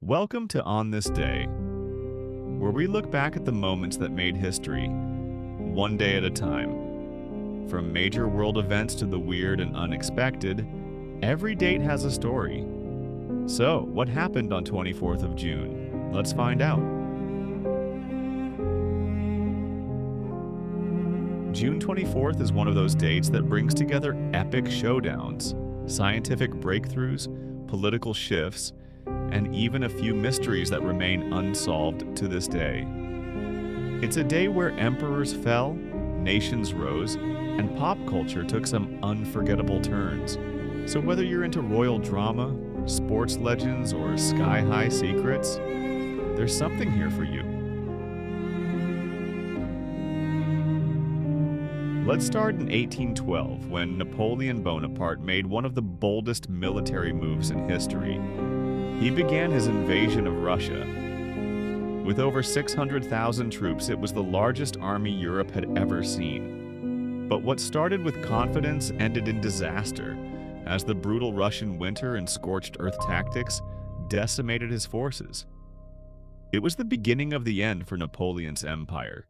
Welcome to On This Day, where we look back at the moments that made history, one day at a time. From major world events to the weird and unexpected, every date has a story. So, what happened on 24th of June? Let's find out. June 24th is one of those dates that brings together epic showdowns, scientific breakthroughs, political shifts, and even a few mysteries that remain unsolved to this day. It's a day where emperors fell, nations rose, and pop culture took some unforgettable turns. So whether you're into royal drama, sports legends, or sky-high secrets, there's something here for you. Let's start in 1812, when Napoleon Bonaparte made one of the boldest military moves in history. He began his invasion of Russia. With over 600,000 troops, it was the largest army Europe had ever seen. But what started with confidence ended in disaster, as the brutal Russian winter and scorched earth tactics decimated his forces. It was the beginning of the end for Napoleon's empire.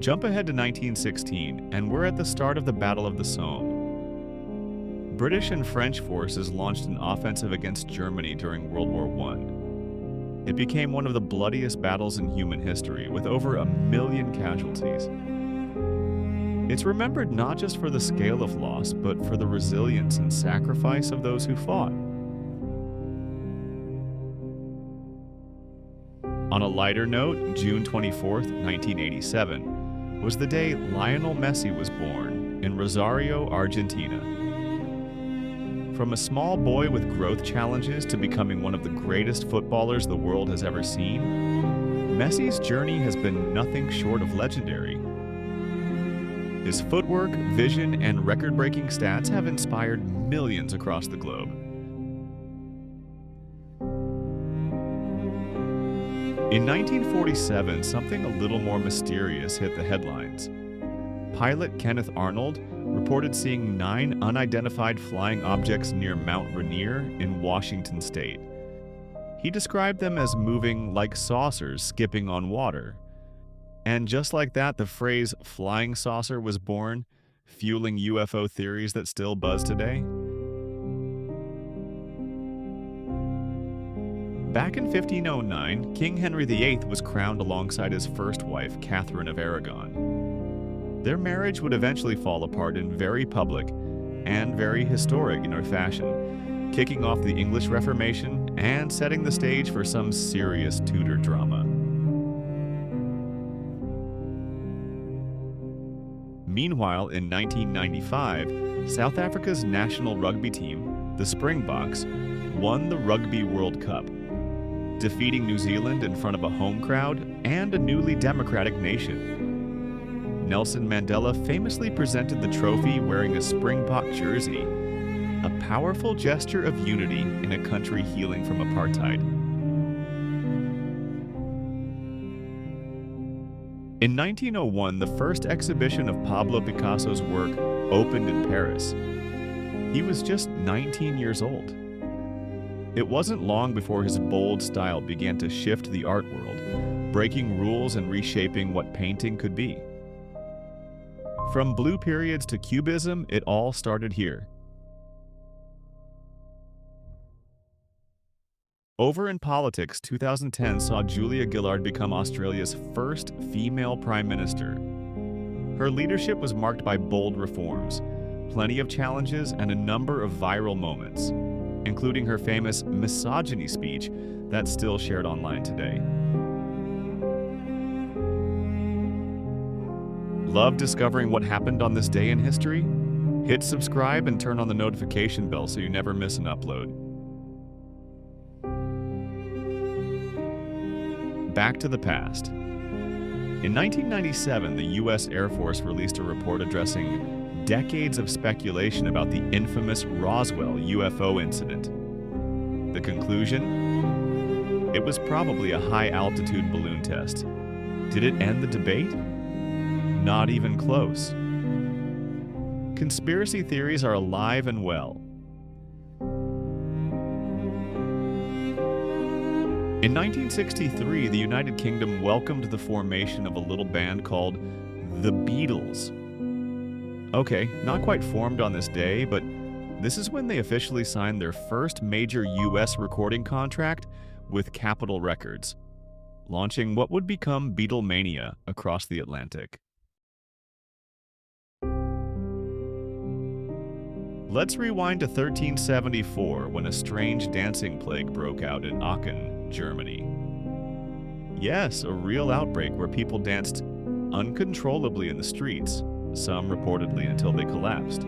Jump ahead to 1916, and we're at the start of the Battle of the Somme. British and French forces launched an offensive against Germany during World War I. It became one of the bloodiest battles in human history, with over 1 million casualties. It's remembered not just for the scale of loss, but for the resilience and sacrifice of those who fought. On a lighter note, June 24th, 1987, was the day Lionel Messi was born in Rosario, Argentina. From a small boy with growth challenges to becoming one of the greatest footballers the world has ever seen, Messi's journey has been nothing short of legendary. His footwork, vision, and record-breaking stats have inspired millions across the globe. In 1947, something a little more mysterious hit the headlines. Pilot Kenneth Arnold reported seeing 9 unidentified flying objects near Mount Rainier in Washington state. He described them as moving like saucers skipping on water. And just like that, the phrase flying saucer was born, fueling UFO theories that still buzz today. Back in 1509, King Henry VIII was crowned alongside his first wife, Catherine of Aragon. Their marriage would eventually fall apart in very public and very historic fashion, kicking off the English Reformation and setting the stage for some serious Tudor drama. Meanwhile, in 1995, South Africa's national rugby team, the Springboks, won the Rugby World Cup, defeating New Zealand in front of a home crowd and a newly democratic nation. Nelson Mandela famously presented the trophy wearing a Springbok jersey, a powerful gesture of unity in a country healing from apartheid. In 1901, the first exhibition of Pablo Picasso's work opened in Paris. He was just 19 years old. It wasn't long before his bold style began to shift the art world, breaking rules and reshaping what painting could be. From blue periods to cubism, it all started here. Over in politics, 2010 saw Julia Gillard become Australia's first female prime minister. Her leadership was marked by bold reforms, plenty of challenges, and a number of viral moments, including her famous misogyny speech that's still shared online today. Love discovering what happened on this day in history? Hit subscribe and turn on the notification bell so you never miss an upload. Back to the past. In 1997, the U.S. Air Force released a report addressing decades of speculation about the infamous Roswell UFO incident. The conclusion? It was probably a high-altitude balloon test. Did it end the debate? Not even close. Conspiracy theories are alive and well. In 1963, the United Kingdom welcomed the formation of a little band called the Beatles. Okay, not quite formed on this day, but this is when they officially signed their first major US recording contract with Capitol Records, launching what would become Beatlemania across the Atlantic. Let's rewind to 1374 when a strange dancing plague broke out in Aachen, Germany. Yes, a real outbreak where people danced uncontrollably in the streets, some reportedly until they collapsed.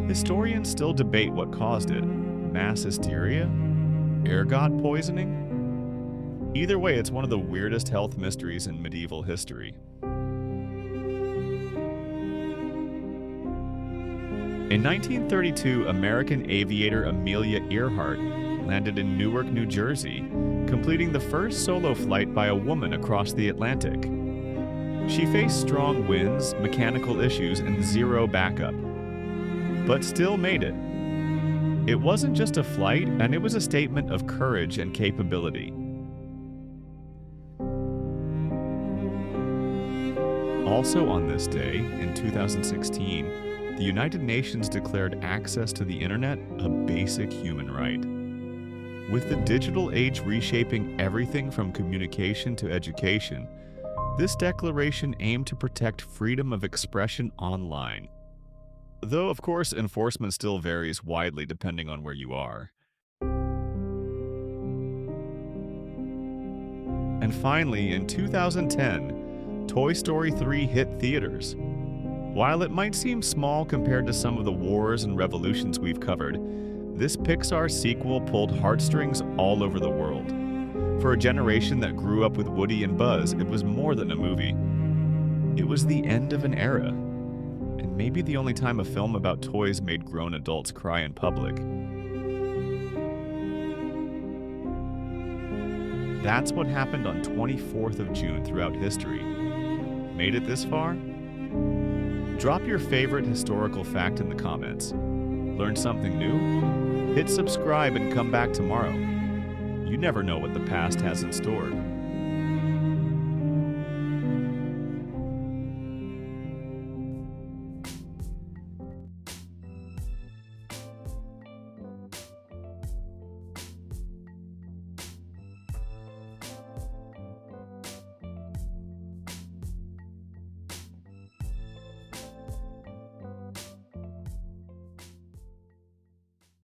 Historians still debate what caused it: mass hysteria? Ergot poisoning? Either way, it's one of the weirdest health mysteries in medieval history. In 1932, American aviator Amelia Earhart landed in Newark, New Jersey, completing the first solo flight by a woman across the Atlantic. She faced strong winds, mechanical issues, and zero backup, but still made it. It wasn't just a flight, and it was a statement of courage and capability. Also on this day, in 2016, the United Nations declared access to the internet a basic human right. With the digital age reshaping everything from communication to education, this declaration aimed to protect freedom of expression online. Though, of course, enforcement still varies widely depending on where you are. And finally, in 2010, Toy Story 3 hit theaters. While it might seem small compared to some of the wars and revolutions we've covered, this Pixar sequel pulled heartstrings all over the world. For a generation that grew up with Woody and Buzz, it was more than a movie. It was the end of an era, and maybe the only time a film about toys made grown adults cry in public. That's what happened on 24th of June throughout history. Made it this far? Drop your favorite historical fact in the comments. Learn something new? Hit subscribe and come back tomorrow. You never know what the past has in store.